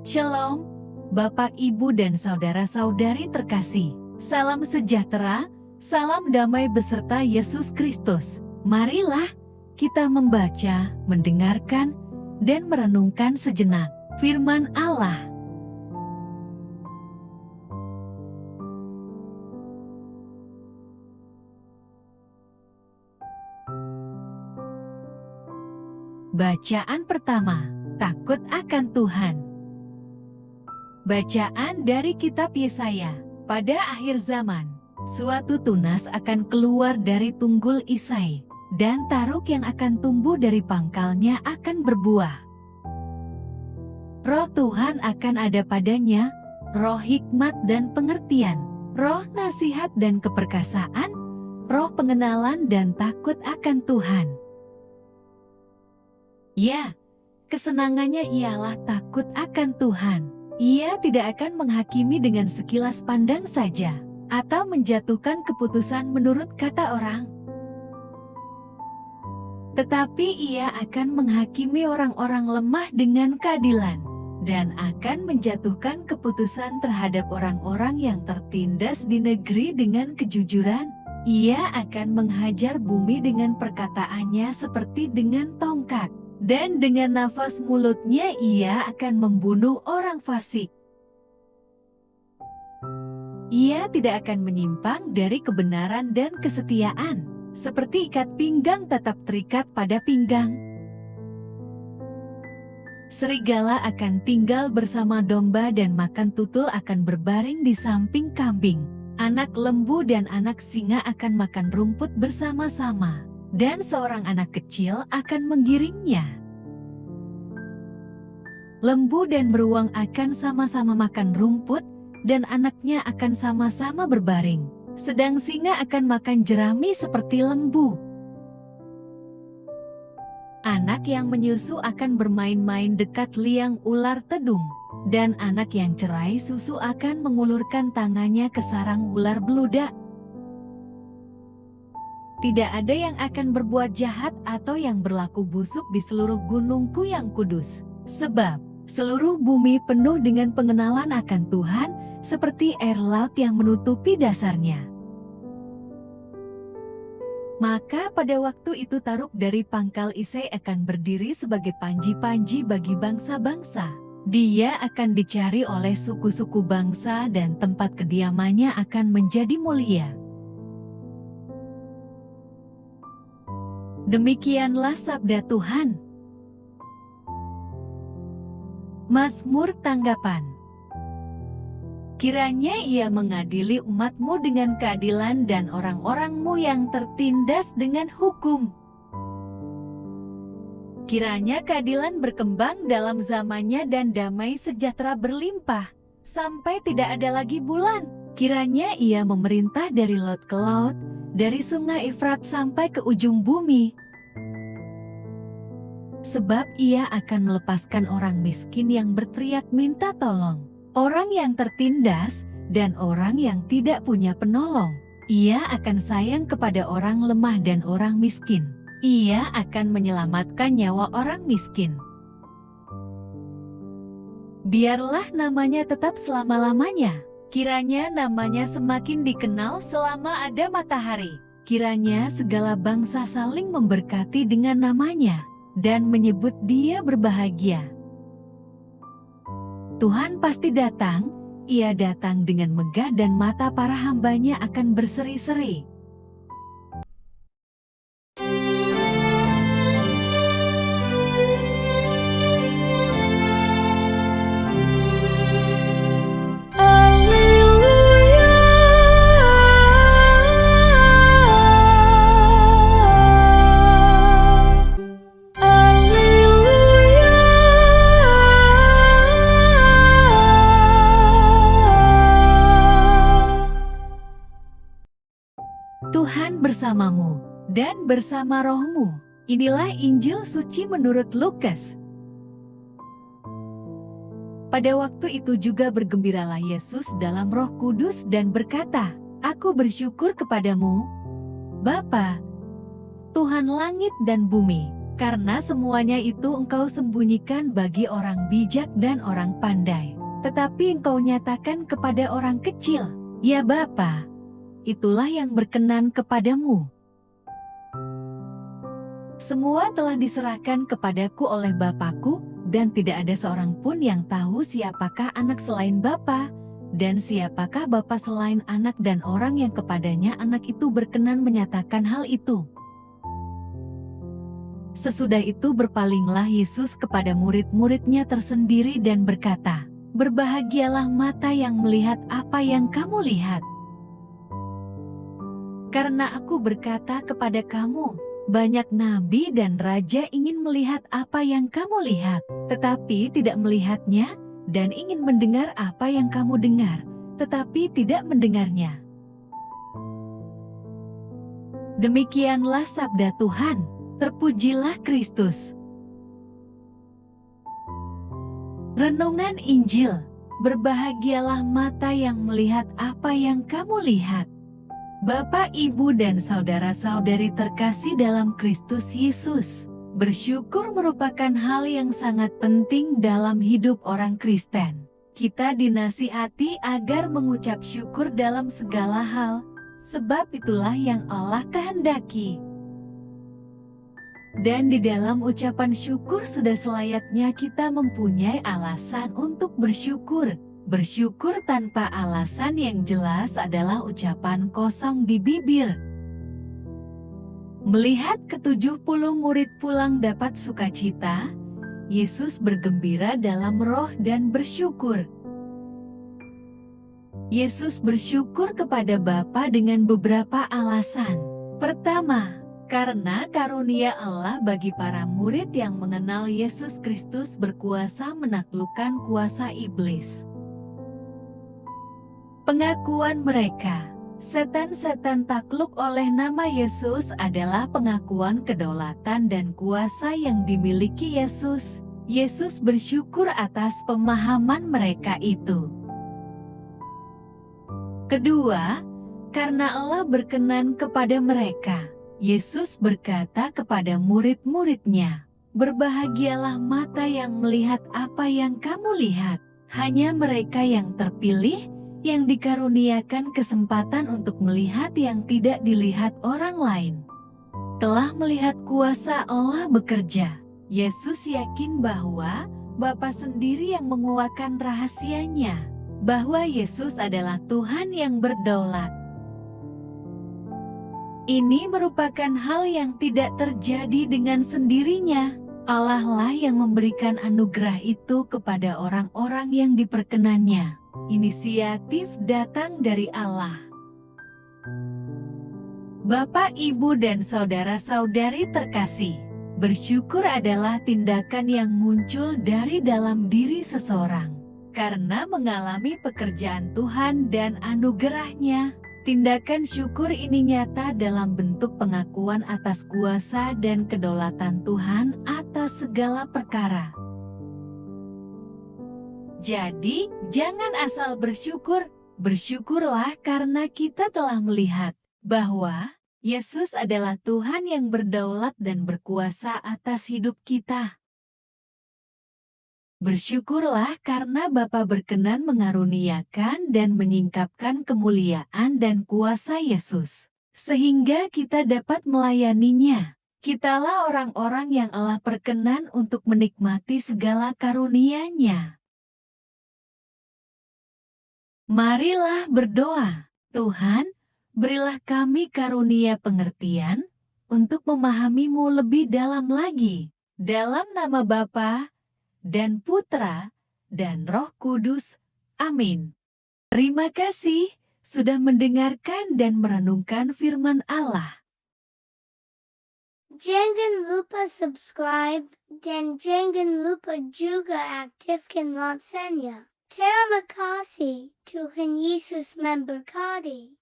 Shalom, Bapak, Ibu, dan saudara-saudari terkasih. Salam sejahtera, salam damai beserta Yesus Kristus. Marilah kita membaca, mendengarkan, dan merenungkan sejenak firman Allah. Bacaan pertama, takut akan Tuhan. Bacaan dari kitab Yesaya. Pada akhir zaman, suatu tunas akan keluar dari tunggul Isai, dan taruk yang akan tumbuh dari pangkalnya akan berbuah. Roh Tuhan akan ada padanya, roh hikmat dan pengertian, roh nasihat dan keperkasaan, roh pengenalan dan takut akan Tuhan. Ya, kesenangannya ialah takut akan Tuhan. Ia tidak akan menghakimi dengan sekilas pandang saja, atau menjatuhkan keputusan menurut kata orang. Tetapi ia akan menghakimi orang-orang lemah dengan keadilan, dan akan menjatuhkan keputusan terhadap orang-orang yang tertindas di negeri dengan kejujuran. Ia akan menghajar bumi dengan perkataannya seperti dengan tongkat. Dan dengan nafas mulutnya ia akan membunuh orang fasik. Ia tidak akan menyimpang dari kebenaran dan kesetiaan, seperti ikat pinggang tetap terikat pada pinggang. Serigala akan tinggal bersama domba dan makan tutul akan berbaring di samping kambing. Anak lembu dan anak singa akan makan rumput bersama-sama. Dan seorang anak kecil akan menggiringnya. Lembu dan beruang akan sama-sama makan rumput, dan anaknya akan sama-sama berbaring. Sedang singa akan makan jerami seperti lembu. Anak yang menyusu akan bermain-main dekat liang ular tedung, dan anak yang cerai susu akan mengulurkan tangannya ke sarang ular beludak. Tidak ada yang akan berbuat jahat atau yang berlaku busuk di seluruh gunungku yang kudus. Sebab seluruh bumi penuh dengan pengenalan akan Tuhan, seperti air laut yang menutupi dasarnya. Maka pada waktu itu taruk dari pangkal Isai akan berdiri sebagai panji-panji bagi bangsa-bangsa. Dia akan dicari oleh suku-suku bangsa dan tempat kediamannya akan menjadi mulia. Demikianlah sabda Tuhan. Mazmur tanggapan. Kiranya ia mengadili umatmu dengan keadilan dan orang-orangmu yang tertindas dengan hukum. Kiranya keadilan berkembang dalam zamannya dan damai sejahtera berlimpah, sampai tidak ada lagi bulan. Kiranya ia memerintah dari laut ke laut, dari sungai Efrat sampai ke ujung bumi. Sebab ia akan melepaskan orang miskin yang berteriak minta tolong, orang yang tertindas, dan orang yang tidak punya penolong. Ia akan sayang kepada orang lemah dan orang miskin. Ia akan menyelamatkan nyawa orang miskin. Biarlah namanya tetap selama-lamanya. Kiranya namanya semakin dikenal selama ada matahari. Kiranya segala bangsa saling memberkati dengan namanya, dan menyebut dia berbahagia. Tuhan pasti datang, ia datang dengan megah dan mata para hambanya akan berseri-seri. Tuhan bersamamu dan bersama rohmu. Inilah Injil suci menurut Lukas. Pada waktu itu juga bergembiralah Yesus dalam Roh Kudus dan berkata, "Aku bersyukur kepadamu, Bapa, Tuhan langit dan bumi, Karena semuanya itu engkau sembunyikan bagi orang bijak dan orang pandai. Tetapi engkau nyatakan kepada orang kecil. Ya Bapa, itulah yang berkenan kepadamu. Semua telah diserahkan kepadaku oleh Bapakku, dan tidak ada seorang pun yang tahu siapakah anak selain Bapa, dan siapakah Bapa selain anak dan orang yang kepadanya anak itu berkenan menyatakan hal itu. Sesudah itu berpalinglah Yesus kepada murid-muridnya tersendiri dan berkata, "Berbahagialah mata yang melihat apa yang kamu lihat. Karena aku berkata kepada kamu, banyak nabi dan raja ingin melihat apa yang kamu lihat, tetapi tidak melihatnya, dan ingin mendengar apa yang kamu dengar, tetapi tidak mendengarnya." Demikianlah sabda Tuhan. Terpujilah Kristus. Renungan Injil. Berbahagialah mata yang melihat apa yang kamu lihat. Bapak, Ibu, dan saudara-saudari terkasih dalam Kristus Yesus, bersyukur merupakan hal yang sangat penting dalam hidup orang Kristen. Kita dinasihati agar mengucap syukur dalam segala hal, sebab itulah yang Allah kehendaki. Dan di dalam ucapan syukur sudah selayaknya kita mempunyai alasan untuk bersyukur. Bersyukur tanpa alasan yang jelas adalah ucapan kosong di bibir. Melihat ke-70 murid pulang dapat sukacita, Yesus bergembira dalam roh dan bersyukur. Yesus bersyukur kepada Bapa dengan beberapa alasan. Pertama, karena karunia Allah bagi para murid yang mengenal Yesus Kristus berkuasa menaklukkan kuasa iblis. Pengakuan mereka, setan-setan takluk oleh nama Yesus adalah pengakuan kedaulatan dan kuasa yang dimiliki Yesus. Yesus bersyukur atas pemahaman mereka itu. Kedua, karena Allah berkenan kepada mereka. Yesus berkata kepada murid-muridnya, "Berbahagialah mata yang melihat apa yang kamu lihat." Hanya mereka yang terpilih, yang dikaruniakan kesempatan untuk melihat yang tidak dilihat orang lain, telah melihat kuasa Allah bekerja. Yesus yakin bahwa Bapa sendiri yang menguatkan rahasianya, bahwa Yesus adalah Tuhan yang berdaulat. Ini merupakan hal yang tidak terjadi dengan sendirinya. Allah lah yang memberikan anugerah itu kepada orang-orang yang diperkenannya. Inisiatif datang dari Allah. Bapak, Ibu, dan saudara-saudari terkasih, bersyukur adalah tindakan yang muncul dari dalam diri seseorang. Karena mengalami pekerjaan Tuhan dan anugerahnya. Tindakan syukur ini nyata dalam bentuk pengakuan atas kuasa dan kedaulatan Tuhan atas segala perkara. Jadi, jangan asal bersyukur, bersyukurlah karena kita telah melihat bahwa Yesus adalah Tuhan yang berdaulat dan berkuasa atas hidup kita. Bersyukurlah karena Bapa berkenan mengaruniakan dan menyingkapkan kemuliaan dan kuasa Yesus, sehingga kita dapat melayaninya. Kitalah orang-orang yang Allah perkenan untuk menikmati segala karunia-Nya. Marilah berdoa. Tuhan, berilah kami karunia pengertian untuk memahami-Mu lebih dalam lagi. Dalam nama Bapa dan Putra, dan Roh Kudus. Amin. Terima kasih sudah mendengarkan dan merenungkan firman Allah. Jangan lupa subscribe, dan jangan lupa juga aktifkan loncengnya. Terima kasih, Tuhan Yesus memberkati.